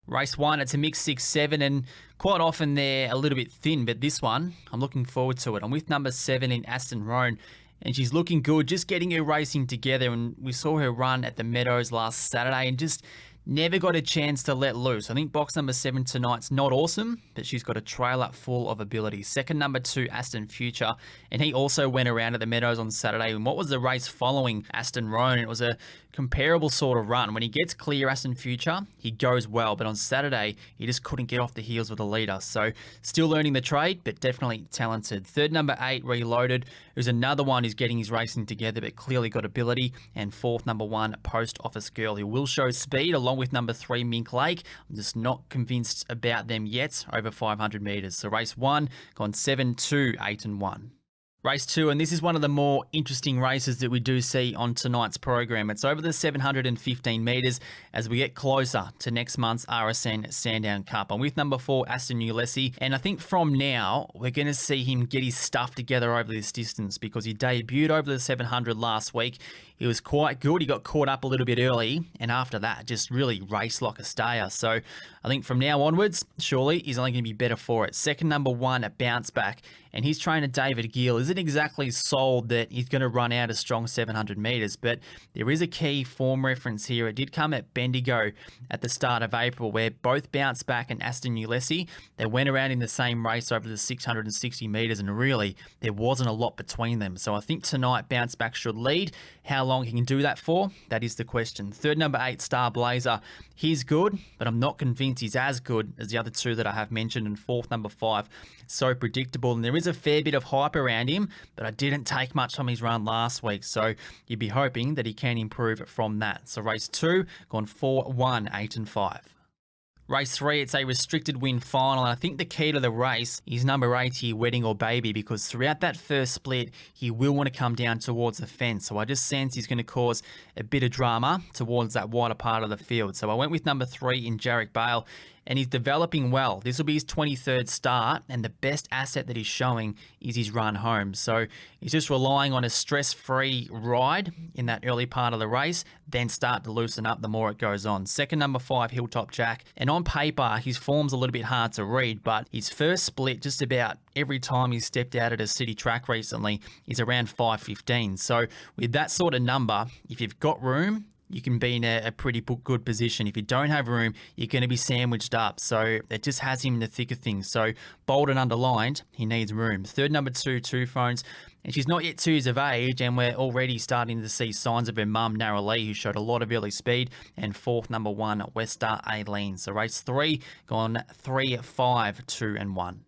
Race 1, it's a mixed 6-7, and quite often they're a little bit thin, but this one, I'm looking forward to it. I'm with number 7 in ASTON RHONE, and she's looking good, just getting her racing together, and we saw her run at the Meadows last Saturday and just never got a chance to let loose. I think box number 7 tonight's not awesome, but she's got a trailer full of ability. Second, number 2, ASTON Future, and he also went around at the Meadows on Saturday. And what was the race following ASTON RHONE? It was a comparable sort of run. When he gets clear ASTON Future, he goes well, but on Saturday, he just couldn't get off the heels of the leader. So still learning the trade, but definitely talented. Third, number 8, Reloaded, who's another one who's getting his racing together, but clearly got ability. And fourth, number 1, Post Office Girl, who will show speed, along with number 3, Mink Lake. I'm just not convinced about them yet, over 500 metres. So race 1, gone 7-2, 8-1. Race 2, and this is one of the more interesting races that we do see on tonight's program. It's over the 715 metres as we get closer to next month's RSN Sandown Cup. I'm with number 4, ASTON ULYSSES, and I think from now we're going to see him get his stuff together over this distance because he debuted over the 700 last week. He was quite good. He got caught up a little bit early, and after that, just really raced like a stayer. So I think from now onwards, surely he's only going to be better for it. Second, number 1, at Bounce Back, and his trainer David Gill isn't exactly sold that he's going to run out a strong 700 metres, but there is a key form reference here. It did come at Bendigo at the start of April, where both Bounce Back and ASTON ULYSSES, they went around in the same race over the 660 metres, and really there wasn't a lot between them. So I think tonight Bounce Back should lead. How long he can do that for, that is the question. Third, number 8, Star Blazer, he's good, but I'm not convinced he's as good as the other two that I have mentioned. And fourth, number 5, So Predictable, and there is a fair bit of hype around him, but I didn't take much from his run last week, so you'd be hoping that he can improve from that. So race 2, gone 4-1, 8-5. Race 3, it's a restricted win final, and I think the key to the race is number 8 here, Wedding or Baby, because throughout that first split, he will want to come down towards the fence. So I just sense he's going to cause a bit of drama towards that wider part of the field. So I went with number 3 in JARICK BALE, and he's developing well. This will be his 23rd start, and the best asset that he's showing is his run home. So he's just relying on a stress-free ride in that early part of the race, then start to loosen up the more it goes on. Second, number 5, Hilltop Jack, and on paper, his form's a little bit hard to read, but his first split, just about every time he's stepped out at a city track recently, is around 5:15. So with that sort of number, if you've got room, you can be in a pretty good position. If you don't have room, you're going to be sandwiched up. So it just has him in the thick of things. So bold and underlined, he needs room. Third, number 2, Two Phones. And she's not yet 2 years of age, and we're already starting to see signs of her mum, Narrowlee, who showed a lot of early speed. And fourth, number 1, WESTAR, AILEEN. So race 3, gone 3-5, 2-1.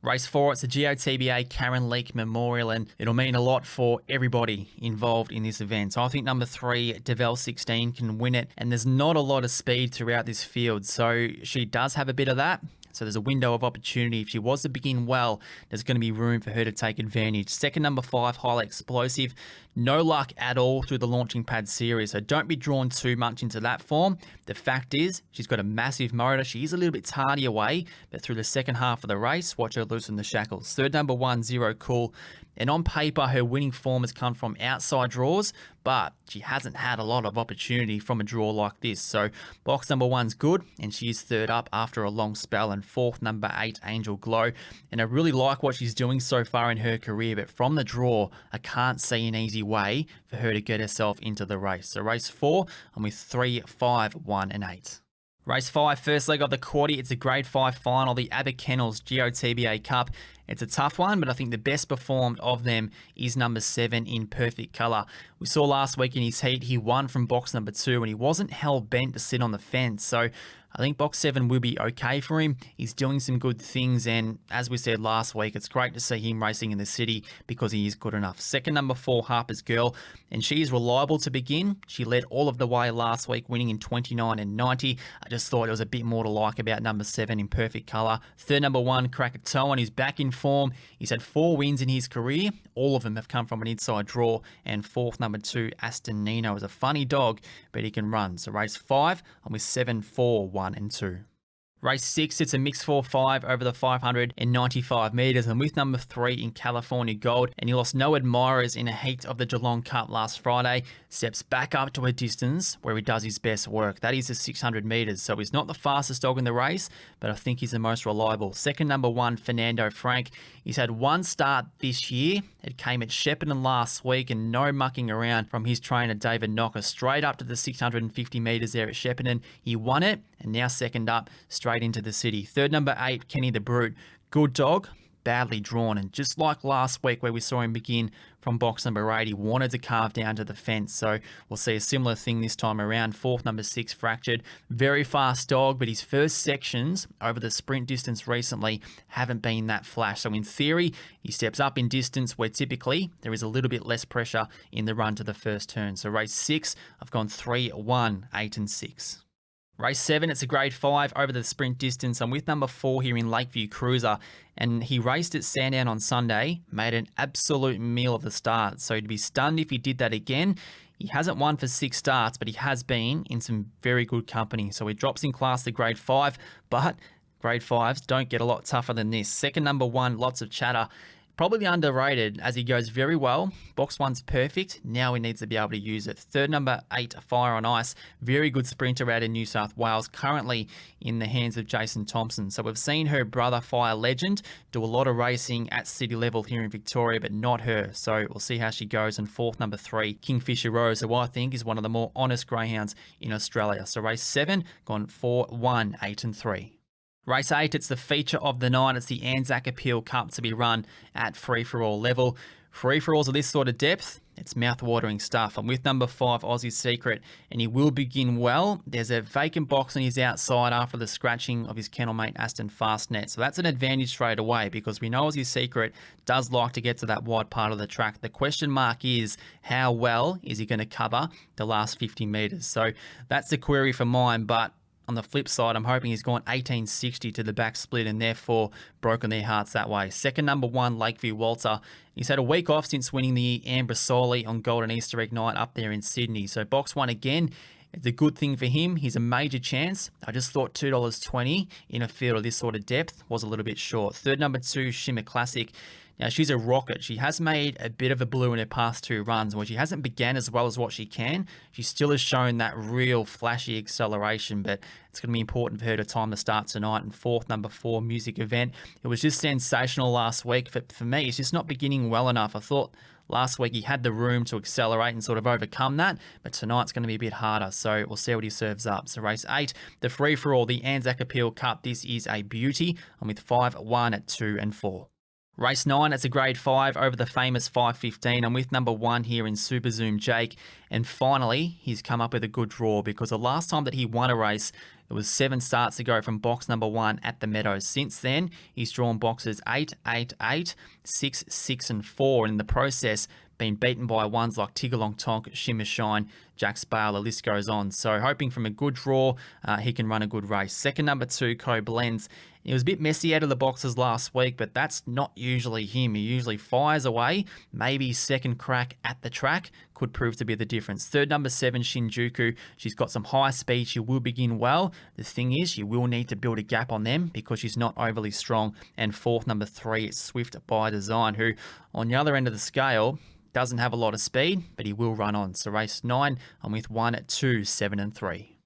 Race 4, it's the GOTBA Karen Leak Memorial, and it'll mean a lot for everybody involved in this event. So I think number 3, DEVEL 16, can win it, and there's not a lot of speed throughout this field, so she does have a bit of that. So there's a window of opportunity. If she was to begin well, there's going to be room for her to take advantage. Second, number 5, Highly Explosive. No luck at all through the Launching Pad series, so don't be drawn too much into that form. The fact is, she's got a massive motor. She is a little bit tardy away, but through the second half of the race, watch her loosen the shackles. Third, number 1, Zero Cool. And on paper, her winning form has come from outside draws, but she hasn't had a lot of opportunity from a draw like this. So box number 1's good, and she is third up after a long spell. And fourth, number 8, Angel Glow. And I really like what she's doing so far in her career, but from the draw, I can't see an easy way for her to get herself into the race. So race 4, I'm with 3, 5, 1, and 8. Race 5, first leg of the quaddie. It's a grade 5 final, the Abbott Kennels GOTBA Cup. It's a tough one, but I think the best performed of them is number 7 in Perfect Colour. We saw last week in his heat, he won from box number 2, and he wasn't hell-bent to sit on the fence. So I think box 7 will be okay for him. He's doing some good things, and as we said last week, it's great to see him racing in the city because he is good enough. Second, number 4, Harper's Girl, and she is reliable to begin. She led all of the way last week, winning in 29 and 90. I just thought there was a bit more to like about number 7 in Perfect Colour. Third, number 1, KRAKATOAN, is back in form. He's had 4 wins in his career. All of them have come from an inside draw. And fourth, number 2, ASTON NINO, is a funny dog, but he can run. So race 5, I'm with 7, 4, 1, and 2. Race 6, it's a mixed 4-5 over the 595 metres, and with number 3 in California Gold, and he lost no admirers in a heat of the Geelong Cup last Friday, steps back up to a distance where he does his best work. That is the 600 metres, so he's not the fastest dog in the race, but I think he's the most reliable. Second, number 1, Fernando Frank. He's had one start this year. It came at Shepparton last week, and no mucking around from his trainer David Knocker. Straight up to the 650 metres there at Shepparton. He won it, and now second up, straight into the city. Third, number 8, Kenny the Brute. Good dog, badly drawn, and just like last week where we saw him begin from box number 8, he wanted to carve down to the fence, so we'll see a similar thing this time around. Fourth, number 6, Fractured. Very fast dog, but his first sections over the sprint distance recently haven't been that flash, so in theory he steps up in distance where typically there is a little bit less pressure in the run to the first turn. So race 6, I've gone 3, 1, 8 and 6. Race 7, it's a grade 5 over the sprint distance. I'm with number 4 here in Lakeview Cruiser, and he raced at Sandown on Sunday, made an absolute meal of the start. So he'd be stunned if he did that again. He hasn't won for 6 starts, but he has been in some very good company. So he drops in class to grade 5, but grade 5s don't get a lot tougher than this. Second, number 1, Lots of Chatter. Probably underrated as he goes very well. Box 1's perfect. Now he needs to be able to use it. Third, number 8, Fire on Ice. Very good sprinter out in New South Wales. Currently in the hands of Jason Thompson. So we've seen her brother, Fire Legend, do a lot of racing at city level here in Victoria, but not her. So we'll see how she goes. And fourth, number 3, Kingfisher Rose, who I think is one of the more honest greyhounds in Australia. So race 7, gone 4, 1, 8 and 3. Race 8, it's the feature of the night. It's the ANZAC Appeal Cup to be run at free-for-all level. Free-for-alls of this sort of depth, it's mouth-watering stuff. I'm with number 5, Aussie's Secret, and he will begin well. There's a vacant box on his outside after the scratching of his kennel mate Aston Fastnet. So that's an advantage straight away because we know Aussie's Secret does like to get to that wide part of the track. The question mark is, how well is he going to cover the last 50 metres? So that's the query for mine, but on the flip side, I'm hoping he's gone 1860 to the back split and therefore broken their hearts that way. Second, number 1, Lakeview Walter. He's had a week off since winning the Amber Soli on Golden Easter Egg night up there in Sydney. So box 1 again, it's a good thing for him. He's a major chance. I just thought $2.20 in a field of this sort of depth was a little bit short. Third, number 2, Shima Classic. Now, she's a rocket. She has made a bit of a blue in her past 2 runs. When she hasn't began as well as what she can, she still has shown that real flashy acceleration, but it's going to be important for her to time the start tonight. And fourth, number 4, Music Event. It was just sensational last week. For me, it's just not beginning well enough. I thought last week he had the room to accelerate and sort of overcome that, but tonight's going to be a bit harder, so we'll see what he serves up. So race 8, the free-for-all, the ANZAC Appeal Cup. This is a beauty. I'm with 5, 1, 2 and 4. Race 9, it's a grade 5 over the famous 515. I'm with number 1 here in Super Zoom Jake. And finally, he's come up with a good draw because the last time that he won a race, it was 7 starts to go from box number 1 at the Meadows. Since then, he's drawn boxes 8, 8, 8, 6, 6 and 4. And in the process, been beaten by ones like Tiggerlong Tonk, Shimmer Shine, Jack's Bale, the list goes on. So hoping from a good draw, he can run a good race. Second, number 2, KOBLENZ. It was a bit messy out of the boxes last week, but that's not usually him. He usually fires away. Maybe second crack at the track could prove to be the difference. Third, number 7, Shinjuku. She's got some high speed. She will begin well. The thing is, you will need to build a gap on them because she's not overly strong. And fourth, number 3, Swift by Design, who on the other end of the scale doesn't have a lot of speed, but he will run on. So race 9, I'm with 1, 2, 7 and 3.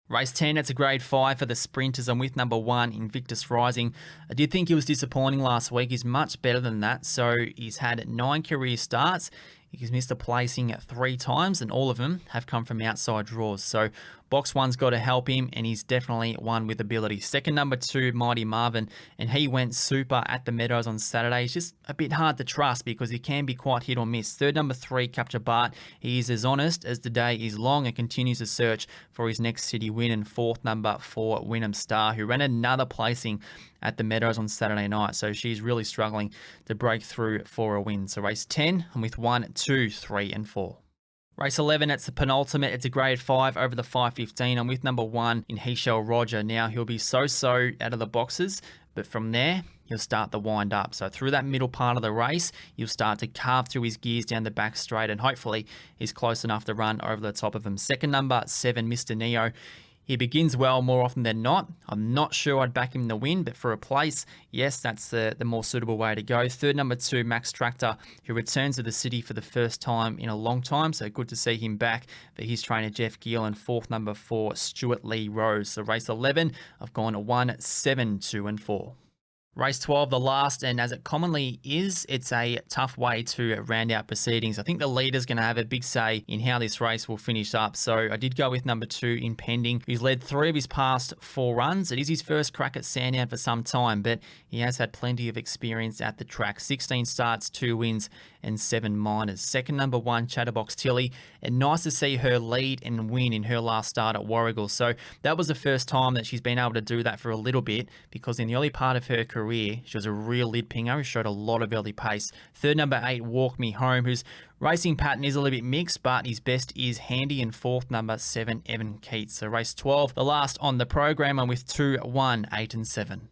Race 10, it's a grade 5 for the sprinters. I'm with number 1, Invictus Rising. I did think he was disappointing last week. He's much better than that. So he's had 9 career starts. He's missed a placing 3 times, and all of them have come from outside draws. So box 1's got to help him, and he's definitely one with ability. Second, number 2, Mighty Marvin, and he went super at the Meadows on Saturday. He's just a bit hard to trust because he can be quite hit or miss. Third, number 3, Capture BART. He is as honest as the day is long and continues to search for his next city win. And fourth, number 4, WYNNUM Star, who ran another placing at the Meadows on Saturday night. So she's really struggling to break through for a win. So race 10, I'm with 1, 2, 3 and 4. Race 11, it's the penultimate. It's a grade 5 over the 515. I'm with number 1 in RODGER. Now, he'll be so-so out of the boxes, but from there, he'll start the wind up. So through that middle part of the race, you'll start to carve through his gears down the back straight, and hopefully he's close enough to run over the top of him. Second, number 7, Mr. Neo. He begins well more often than not. I'm not sure I'd back him to win, but for a place, yes, that's the more suitable way to go. Third, number 2, Max Tractor, who returns to the city for the first time in a long time, so good to see him back for his trainer Jeff Gill. And fourth, number 4, Stuart Lee Rose. So race 11, I've gone 1, 7, 2 and 4. Race 12, the last, and as it commonly is, it's a tough way to round out proceedings. I think the leader's going to have a big say in how this race will finish up. So I did go with number 2, Impending, who's led 3 of his past 4 runs. It is his first crack at Sandown for some time, but he has had plenty of experience at the track. 16 starts, 2 wins, and 7 minors. Second, number 1, Chatterbox Tilly, and nice to see her lead and win in her last start at Warragul. So that was the first time that she's been able to do that for a little bit, because in the early part of her career, she was a real lid pinger who showed a lot of early pace. Third, number 8, Walk Me Home, whose racing pattern is a little bit mixed, but his best is handy. And fourth, number 7, Evan Keats. So race 12, the last on the program, and with 2, 1, 8 and 7.